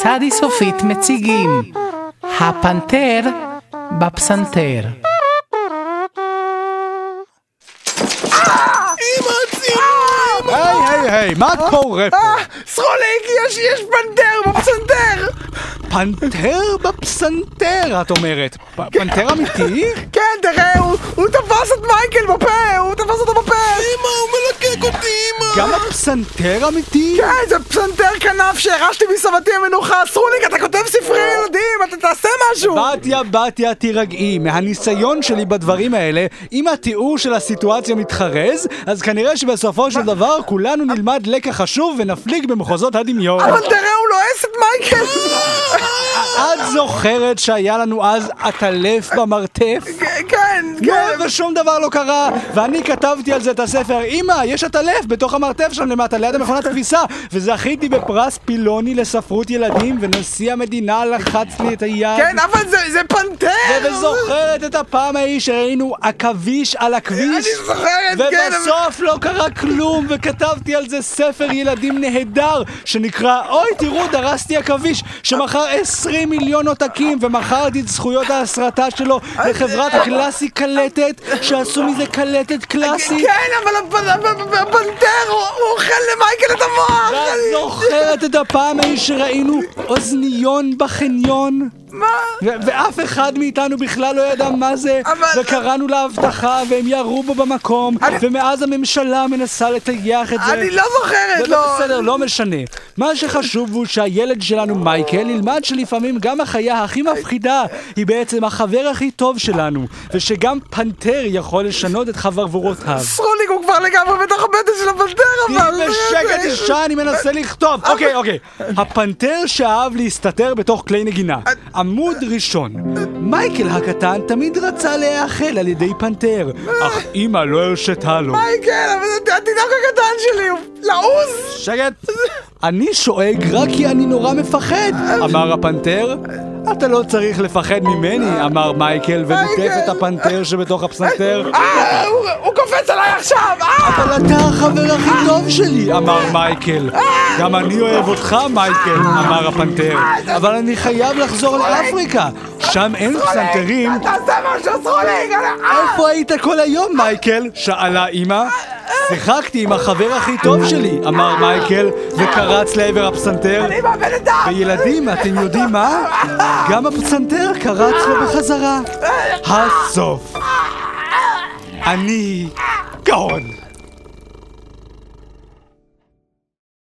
צדי סופית מציגים הפנתר בפסנתר. היי, מה קורה פה? סרוליק, יש פנתר בפסנתר! פנתר בפסנתר, את אומרת? פנתר אמיתי? כן, תראה, הוא תפס את מייקל בפה, הוא תפס אותו בפה! אמא, הוא מלקק אותי, אמא! גם הפסנתר אמיתי? כן, זה פסנתר כנף שהרשתי מסבתי המנוחה. סרוליק, אתה כותב ספרי ילדים, אתה תעשה משהו! בתיה, תירגעי. מהניסיון שלי בדברים האלה, אם התיאור של הסיטואציה מתחרז, אז כנראה שבסופו של דבר כולנו נלמד לקח חשוב ונפליג במחוזות הדמיון. אבל תראה, הוא לועס את מייקל! את זוכרת שהיה לנו אז עטלף במרתף? כן. ושום דבר לא קרה, ואני כתבתי על זה את הספר. אמא, יש עטלף בתוך המרתף שם למטה, ליד המכונת כביסה, וזכיתי בפרס פילוני לספרות ילדים, ונשיא המדינה לחץ לי את היד. כן, אבל זה פנתר! וזוכרת את הפעם ההיא שראינו עכביש על הכביש? אני זוכרת, כן. ובסוף לא קרה כלום, וכתבתי על זה ספר ילדים נהדר, שנקרא אוי תראו דרסתי עכביש, שמכר 20 מיליון עותקים, ומכרתי את זכויות ההסרטה שלו לחברת קלאסי קלטת, שעשו מזה קלטת קלאסי. כן, אבל הפנתר הוא אוכל למייקל את המוח! ואת זוכרת את הפעם ההיא שראינו אוזניון בחניון? מה? ואף אחד מאיתנו בכלל לא ידע מה זה, וקראנו להבטחה והם ירו בו במקום, ומאז הממשלה מנסה לטייח את זה. אני לא זוכרת, לא. בסדר, לא משנה. מה שחשוב הוא שהילד שלנו מייקל ילמד שלפעמים גם החיה הכי מפחידה היא בעצם החבר הכי טוב שלנו, ושגם פנתר יכול לשנות את חברבורותיו. סרוליק, הוא כבר לגמרי בתוך הבטן של הפנתר, אבל... תהי בשקט אישה, אני מנסה לכתוב. אוקיי. הפנתר שאהב להסתתר בתוך כלי נגינה. עמוד ראשון. מייקל הקטן תמיד רצה להיאכל על ידי פנתר, אך אמא לא הרשתה לו. מייקל, אבל זה התינוק הקטן שלי, הוא לעוז! שקט. אני שואג רק כי אני נורא מפחד, אמר הפנתר. אתה לא צריך לפחד ממני, אמר מייקל, וליטף את הפנתר שבתוך הפסנתר. הוא קופץ עליי עכשיו! אבל אתה החבר הכי טוב שלי, אמר מייקל. גם אני אוהב אותך, מייקל, אמר הפנתר. אבל אני חייב לחזור לאפריקה, שם אין פסנתרים. תעשה משהו, סרוליק! איפה היית כל היום, מייקל? שאלה אמא. שיחקתי עם החבר הכי טוב שלי, אמר מייקל, וקרץ לעבר הפסנתר. אני מאבד את דם! וילדים, אתם יודעים מה? גם הפסנתר קרץ לו בחזרה. הסוף. אני גאון.